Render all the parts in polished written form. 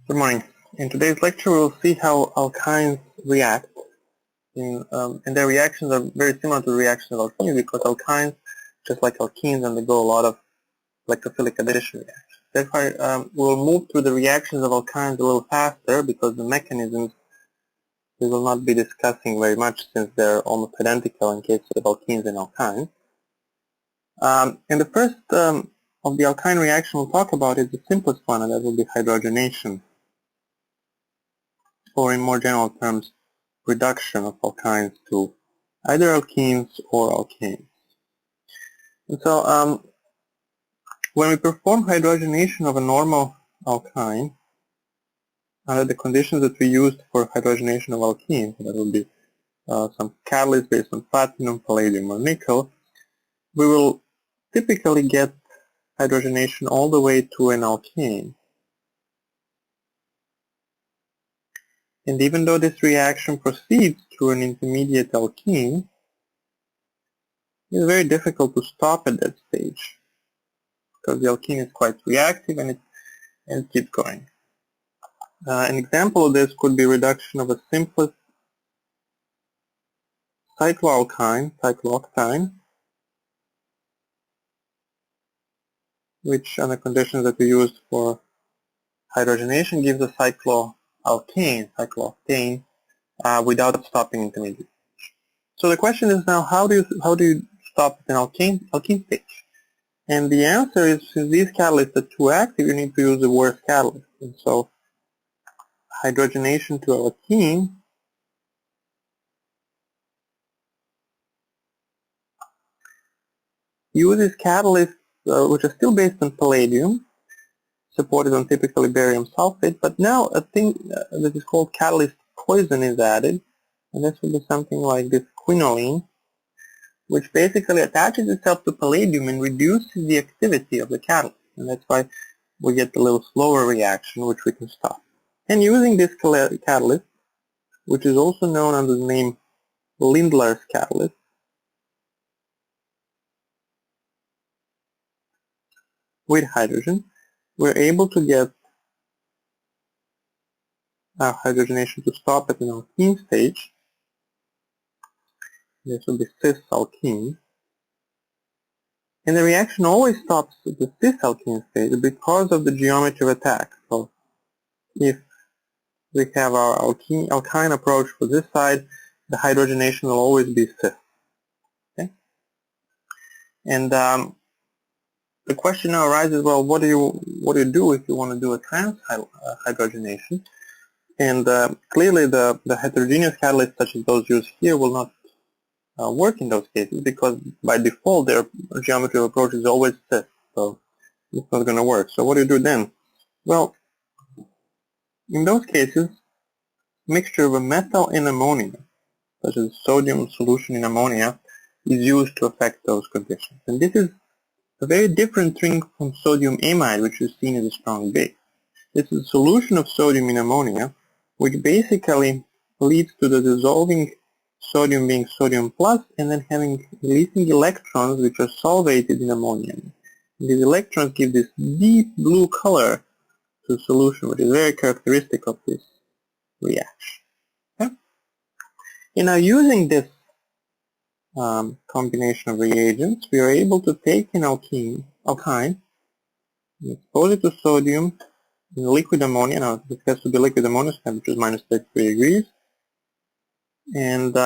Good morning. In today's lecture, we'll see how alkynes react, and their reactions are very similar to the reactions of alkenes because alkynes, just like alkenes, undergo a lot of electrophilic addition reactions. Therefore, we'll move through the reactions of alkynes a little faster because the mechanisms we will not be discussing very much since they're almost identical in case of alkenes and alkynes. And the first of the alkyne reaction we'll talk about is the simplest one, and that will be hydrogenation, or in more general terms, reduction of alkynes to either alkenes or alkanes. And so when we perform hydrogenation of a normal alkyne, under the conditions that we used for hydrogenation of alkenes, that will be some catalyst based on platinum, palladium, or nickel, we will typically get hydrogenation all the way to an alkane. And even though this reaction proceeds through an intermediate alkene, it's very difficult to stop at that stage because the alkene is quite reactive and it keeps going. An example of this could be reduction of a simplest cyclooctane, which under conditions that we used for hydrogenation gives a cyclooctane, without stopping intermediate. So the question is now, how do you stop an alkene stage? And the answer is, since these catalysts are too active, you need to use the worst catalyst. And so hydrogenation to alkene uses catalysts which are still based on palladium, supported on typically barium sulfate, but now a thing that is called catalyst poison is added, and this will be something like this quinoline, which basically attaches itself to palladium and reduces the activity of the catalyst, and that's why we get a little slower reaction which we can stop. And using this catalyst, which is also known under the name Lindlar's catalyst, with hydrogen, we're able to get our hydrogenation to stop at an alkene stage. This will be cis-alkene. And the reaction always stops at the cis-alkene stage because of the geometry of attack. So if we have our alkyne approach for this side, the hydrogenation will always be cis. Okay? And the question now arises, well, what do you do if you want to do a trans hydrogenation? And clearly the heterogeneous catalysts such as those used here will not work in those cases because by default their geometry of approach is always cis, so it's not going to work. So what do you do then? Well, in those cases, mixture of a metal and ammonia, such as sodium solution in ammonia, is used to affect those conditions. And this is a very different thing from sodium amide, which is seen as a strong base. This is a solution of sodium in ammonia, which basically leads to the dissolving sodium being sodium plus and then releasing electrons which are solvated in ammonia. And these electrons give this deep blue color to the solution, which is very characteristic of this reaction. Okay? And now using this combination of reagents, we are able to take an alkyne, and expose it to sodium in liquid ammonia. Now this has to be liquid ammonia, temperature is minus 33 degrees. And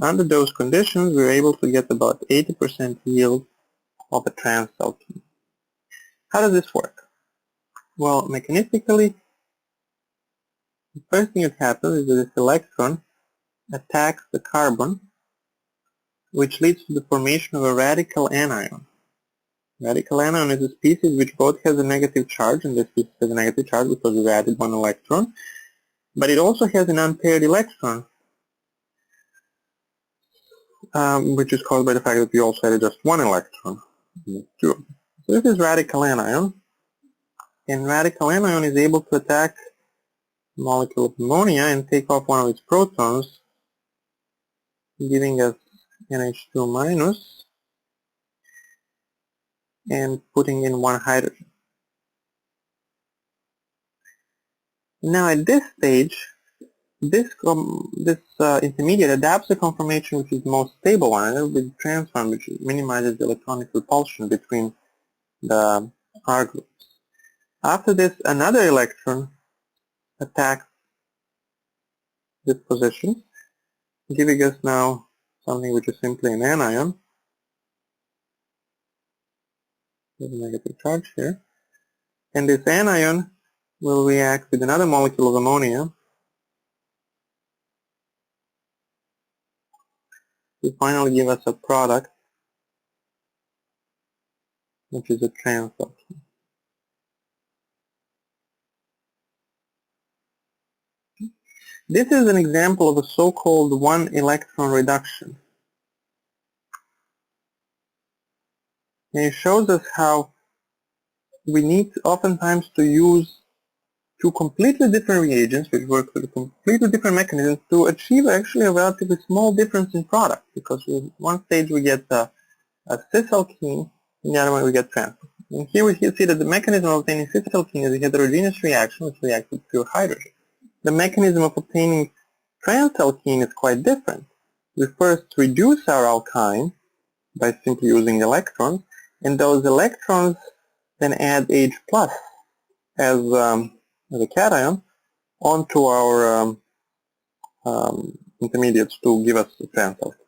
under those conditions, we're able to get about 80% yield of a trans alkene. How does this work? Well, mechanistically, the first thing that happens is that this electron attacks the carbon, which leads to the formation of a radical anion. Radical anion is a species which both has a negative charge, and this species has a negative charge because we added one electron, but it also has an unpaired electron, which is caused by the fact that we also added just one electron. So this is radical anion, and radical anion is able to attack the molecule of ammonia and take off one of its protons, giving us NH2 minus and putting in one hydrogen. Now at this stage, this intermediate adapts the conformation which is the most stable one, and it will be the trans one, which minimizes the electronic repulsion between the R groups. After this, another electron attacks this position, giving us now something which is simply an anion with a negative charge here. And this anion will react with another molecule of ammonia to finally give us a product which is a trans alkene. This is an example of a so-called one electron reduction. And it shows us how we need oftentimes to use two completely different reagents which work with a completely different mechanism to achieve actually a relatively small difference in product, because in one stage we get a cis alkene, in the other one we get trans. And here we see that the mechanism of obtaining cis alkene is a heterogeneous reaction which reacts with pure hydrogen. The mechanism of obtaining trans alkene is quite different. We first reduce our alkyne by simply using electrons, and those electrons then add H plus as a cation onto our intermediates to give us the trans alkene.